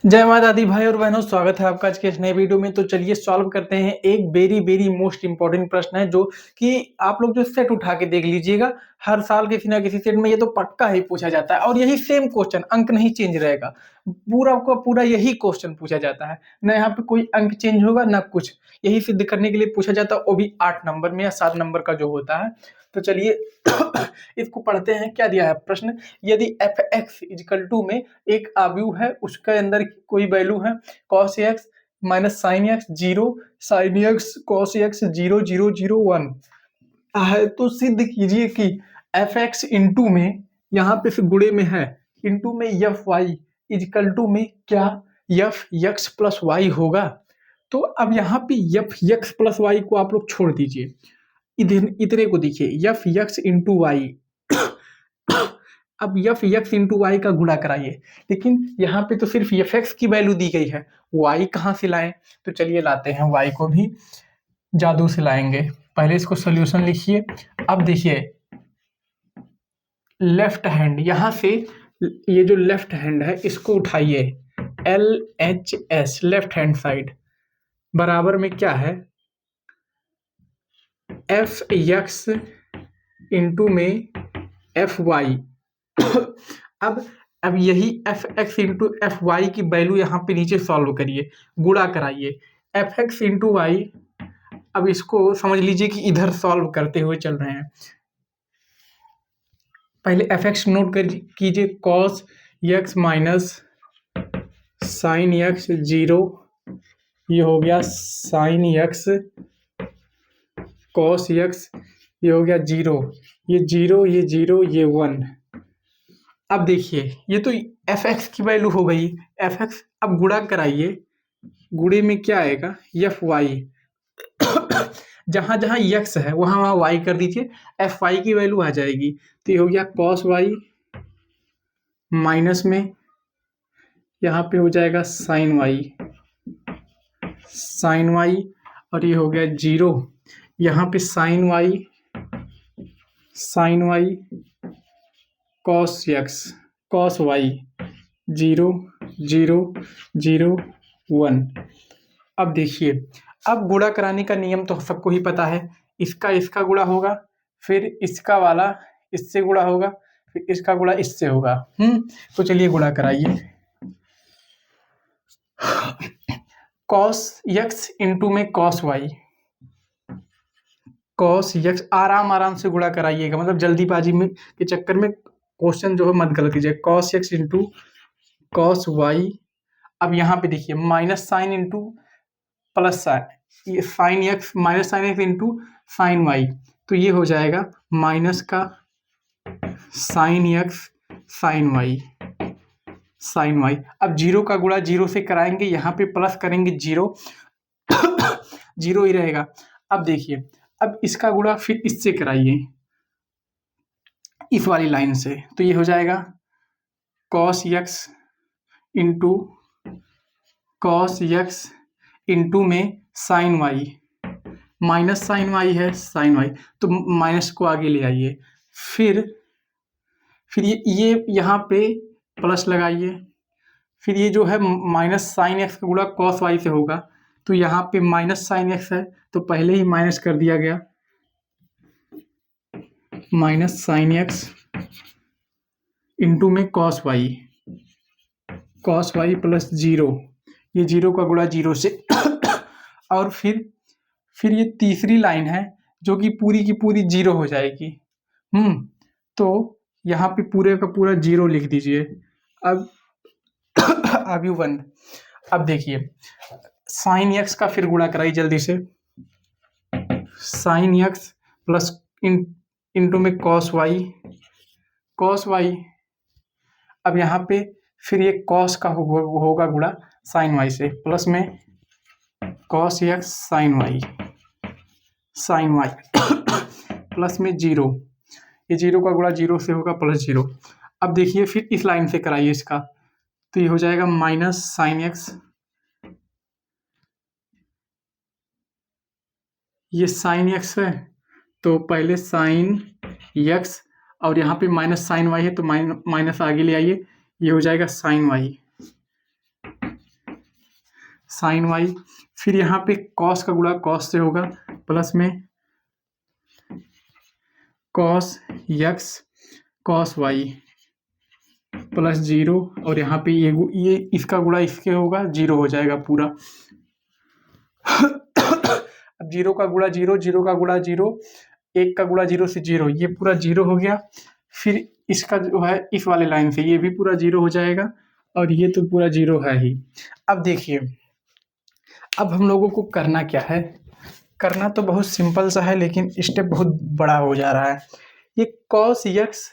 जय माता दी भाई और बहनों, स्वागत है आपका आज के इस नए वीडियो में। तो चलिए सॉल्व करते हैं एक वेरी वेरी मोस्ट इंपॉर्टेंट प्रश्न है जो कि आप लोग जो सेट उठा के देख लीजिएगा। हर साल किसी ना किसी सेट में ये तो पक्का ही पूछा जाता है और यही सेम क्वेश्चन, अंक नहीं चेंज रहेगा। पूरा का पूरा यही क्वेश्चन पूछा जाता है, ना यहाँ पे कोई अंक चेंज होगा ना कुछ। यही सिद्ध करने के लिए पूछा जाता है, वो भी 8 नंबर में या 7 नंबर का जो होता है। तो चलिए इसको पढ़ते हैं। क्या दिया है प्रश्न? यदि एफ एक्स इजिकल टू में एक आव्यूह है, उसके अंदर कोई वैल्यू है cos x minus sine x zero, sine x cos x 0,0,0,1 है, तो सिद्ध कीजिए कि एफ एक्स इंटू में, यहाँ पे फिर गुणे में है, इंटू में एफ वाई इजिकल टू में क्या एफ एक्स प्लस वाई होगा। तो अब यहाँ पे एफ एक्स प्लस वाई को आप लोग छोड़ दीजिए, इतने को देखिए एफ एक्स इंटू वाई। अब एफ एक्स इंटू वाई का गुणा कराइए, लेकिन यहाँ पे तो सिर्फ एफ एक्स की वैल्यू दी गई है, वाई कहाँ से लाएं? तो चलिए लाते हैं, वाई को भी जादू से लाएंगे। पहले इसको सोल्यूशन लिखिए। अब देखिए लेफ्ट हैंड, यहाँ से ये जो लेफ्ट हैंड है इसको उठाइए, L H S left hand side बराबर में क्या है, एफ एक्स इंटू में एफ वाई। अब यही F X into F Y की वैल्यू यहाँ पे नीचे सॉल्व करिए, गुणा कराइए एफ एक्स इंटू वाई। अब इसको समझ लीजिए कि इधर सॉल्व करते हुए चल रहे हैं। पहले एफ एक्स नोट कर कीजिए, cos X minus sine x zero, ये हो गया साइन एक्स कॉस एक्स, ये हो गया जीरो, ये जीरो, ये जीरो, ये 1। अब देखिए ये तो एफ एक्स की वैल्यू हो गई, एफ एक्स। अब गुणा कराइए, गुणे में क्या आएगा, एफ वाई। जहां जहां एक्स है वहां वहां वाई कर दीजिए, एफ वाई की वैल्यू आ जाएगी। तो ये हो गया कॉस वाई माइनस में यहाँ पे हो जाएगा साइन वाई, साइन वाई, और ये हो गया जीरो, यहाँ पे sine Y, sine Y cos X, cos Y, zero zero zero 1। अब देखिए, अब गुणा कराने का नियम तो सबको ही पता है, इसका इसका गुणा होगा, फिर इसका वाला इससे गुणा होगा, फिर इसका गुणा इससे होगा। तो चलिए गुणा कराइए, कॉस एक्स इंटू में कॉस वाई, कॉस एक्स, आराम आराम से गुणा कराइएगा, मतलब जल्दीबाजी में के चक्कर में क्वेश्चन जो है मत गलत कीजिए। Cos x into cos Y. अब यहाँ पे देखिए minus sine into plus sine, ये sine x minus sine x into sine y, तो ये हो जाएगा माइनस का sine x sine Y, sine y. अब जीरो का गुणा जीरो से कराएंगे, यहाँ पे प्लस करेंगे जीरो, जीरो ही रहेगा। अब देखिए, अब इसका गुणा फिर इससे कराइए, इस वाली लाइन से, तो ये हो जाएगा cos x into cos x into में sine y, minus sine y है, साइन वाई, तो माइनस को आगे ले आइए, फिर ये यहाँ पे प्लस लगाइए, फिर ये जो है माइनस साइन एक्स का गुणा कॉस वाई से होगा, तो यहाँ पे माइनस साइन एक्स है तो पहले ही माइनस कर दिया गया, माइनस साइन एक्स इंटू में cos Y, cos Y plus zero, ये जीरो का गुणा जीरो से। और फिर ये तीसरी लाइन है जो कि पूरी की पूरी जीरो हो जाएगी। तो यहाँ पे पूरे का पूरा जीरो लिख दीजिए। अब अभी 1। अब देखिए साइन एक्स का फिर गुणा कराइए जल्दी से, साइन एक्स प्लस इंटू में कॉस वाई, कॉस वाई। अब यहाँ पे फिर ये कॉस का होगा गुणा साइन वाई से, प्लस में cos X sine Y, sine Y plus में जीरो, ये जीरो का गुणा जीरो से होगा प्लस जीरो। अब देखिए फिर इस लाइन से कराइए इसका, तो ये हो जाएगा माइनस साइन एक्स, ये साइन एक्स है तो पहले साइन एक्स, और यहाँ पे माइनस साइन वाई है तो माइनस आगे ले आइए, ये हो जाएगा साइन वाई, साइन वाई, फिर यहाँ पे कॉस का गुणा कॉस से होगा, प्लस में cos X cos Y plus 0, और यहाँ पे ये इसका गुणा इसके होगा, 0 हो जाएगा पूरा। अब 0 का गुणा 0, 0 का गुणा 0, 1 का गुणा 0 से 0, ये पूरा 0 हो गया। फिर इसका जो है इस वाले लाइन से ये भी पूरा 0 हो जाएगा, और ये तो पूरा 0 है ही। अब देखिए, अब हम लोगों को करना क्या है, करना तो बहुत सिंपल सा है, लेकिन स्टेप बहुत बड़ा हो जा रहा है। ये cos X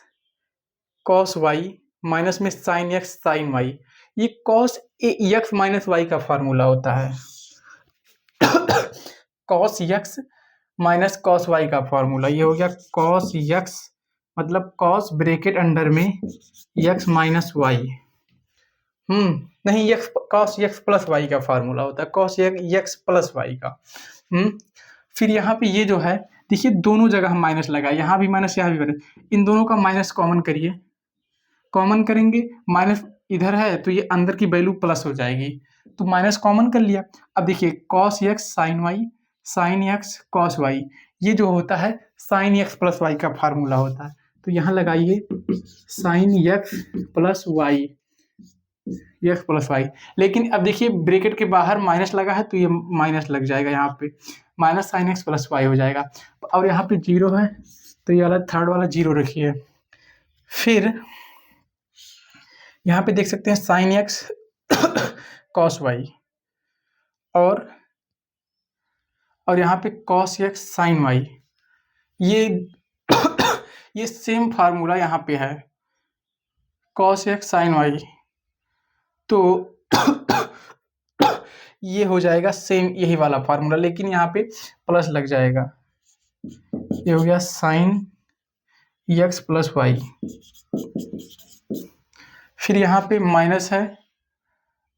cos Y minus में साइन एक्स साइन वाई, ये कॉस एक्स माइनस वाई का फार्मूला होता है। Cos X minus cos Y का फार्मूला ये हो गया, कॉस एक्स मतलब कॉस ब्रैकेट अंडर में एक्स माइनस वाई, नहीं, X cos X plus Y का फार्मूला होता है, कॉस एक्स प्लस वाई का। फिर यहाँ पे ये जो है, देखिए दोनों जगह हम माइनस लगाए, यहाँ भी माइनस यहाँ भी माइनस, इन दोनों का माइनस कॉमन करिए, कॉमन करेंगे, माइनस इधर है तो ये अंदर की वैल्यू प्लस हो जाएगी, तो माइनस कॉमन कर लिया। अब देखिए cos X sine Y sine X cos Y, ये जो होता है साइन एक्स प्लस वाई का फार्मूला होता है, तो यहाँ लगाइए sine X plus Y, X plus Y. लेकिन अब देखिए ब्रैकेट के बाहर माइनस लगा है तो ये माइनस लग जाएगा, यहाँ पे minus sine X plus Y हो जाएगा, और यहाँ पे 0 है तो ये वाला थर्ड वाला 0 रखिए। फिर यहाँ पे देख सकते हैं साइन एक्स कॉस वाई, और यहाँ पे कॉस एक्स साइन वाई, ये सेम फार्मूला यहाँ पे है, कॉस एक्स साइन वाई, तो ये हो जाएगा सेम यही वाला फार्मूला, लेकिन यहाँ पे प्लस लग जाएगा, ये हो गया साइन एक्स प्लस वाई। फिर यहाँ पे माइनस है,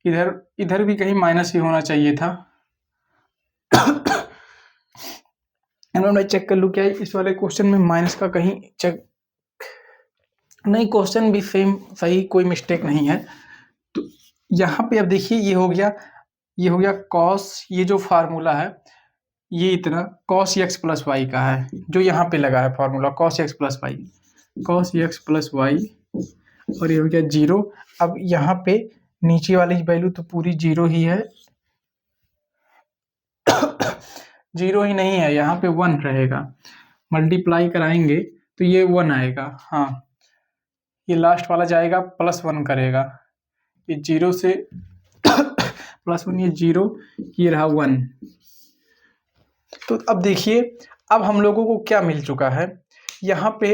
इधर भी कहीं माइनस ही होना चाहिए था। मैं चेक कर लूँ क्या इस वाले क्वेश्चन में माइनस का कहीं चेक, नहीं, क्वेश्चन भी सेम सही, कोई मिस्टेक नहीं है। तो यहाँ पे अब देखिए ये हो गया कॉस, ये जो फार्मूला है ये इतना कॉस एक्स प्लस वाई का है, जो यहाँ पे लगा है formula cos X plus Y, cos X plus Y, और ये हो गया 0। अब यहाँ पे नीचे वाली वैल्यू तो पूरी 0 ही है, 0 ही नहीं है, यहाँ पे 1 रहेगा, मल्टीप्लाई कराएंगे तो ये 1 आएगा, हाँ, ये लास्ट वाला जाएगा +1 करेगा, ये 0 से +1, ये 0, ये रहा 1। तो अब देखिए, अब हम लोगों को क्या मिल चुका है, यहाँ पे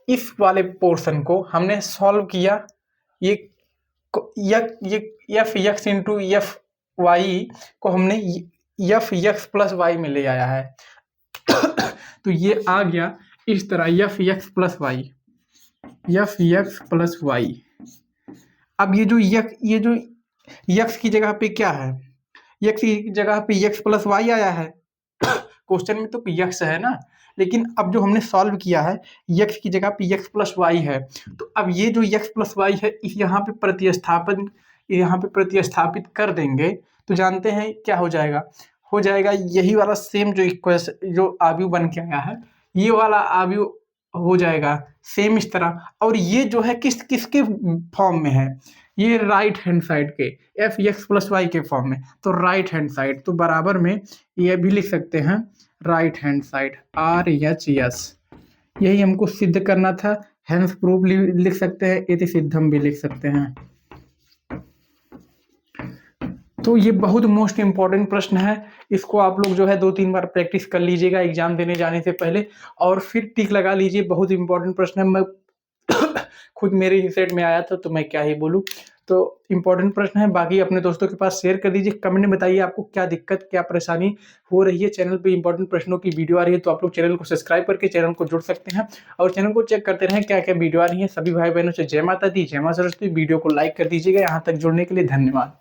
इस वाले पोर्शन को हमने सॉल्व किया, ये F X into F Y को हमने एफ एक्स प्लस वाई में ले आया है। तो ये आ गया इस तरह F X plus Y, F X plus Y. अब ये जो एक्स की जगह पे क्या है, एक्स की जगह पे एक्स प्लस वाई आया है, क्वेश्चन में तो एक्स है ना, लेकिन अब जो हमने सॉल्व किया है एक्स की जगह पे एक्स प्लस वाई है, तो अब ये जो एक्स प्लस वाई है इस यहाँ पे प्रतिस्थापित कर देंगे तो जानते हैं क्या हो जाएगा यही वाला सेम जो इक्वेशन जो आव्यूह बन के आया है, ये वाला आव्यूह हो जाएगा सेम इस तरह। और ये जो है किसके फॉर्म में है, ये राइट हैंड साइड के एफ एक्स प्लस वाई के फॉर्म में, तो राइट हैंड साइड, तो बराबर में ये भी लिख सकते हैं राइट हैंड साइड RHS, यही हमको सिद्ध करना था, हैंस प्रूफ लिख सकते हैं, यदि सिद्धम भी लिख सकते हैं। तो ये बहुत मोस्ट इंपॉर्टेंट प्रश्न है, इसको आप लोग जो है 2-3 बार प्रैक्टिस कर लीजिएगा एग्जाम देने जाने से पहले, और फिर टिक लगा लीजिए, बहुत इंपॉर्टेंट प्रश्न है। मैं खुद मेरे ही सेट में आया था तो मैं क्या ही बोलूँ, तो इंपॉर्टेंट प्रश्न है। बाकी अपने दोस्तों के पास शेयर कर दीजिए, कमेंट में बताइए आपको क्या दिक्कत क्या परेशानी हो रही है। चैनल पे इंपॉर्टेंट प्रश्नों की वीडियो आ रही है तो आप लोग चैनल को सब्सक्राइब करके चैनल को जुड़ सकते हैं, और चैनल को चेक करते रहें क्या क्या वीडियो आ रही है। सभी भाई बहनों से जय माता दी, जय मां सरस्वती। वीडियो को लाइक कर दीजिएगा। यहाँ तक जुड़ने के लिए धन्यवाद।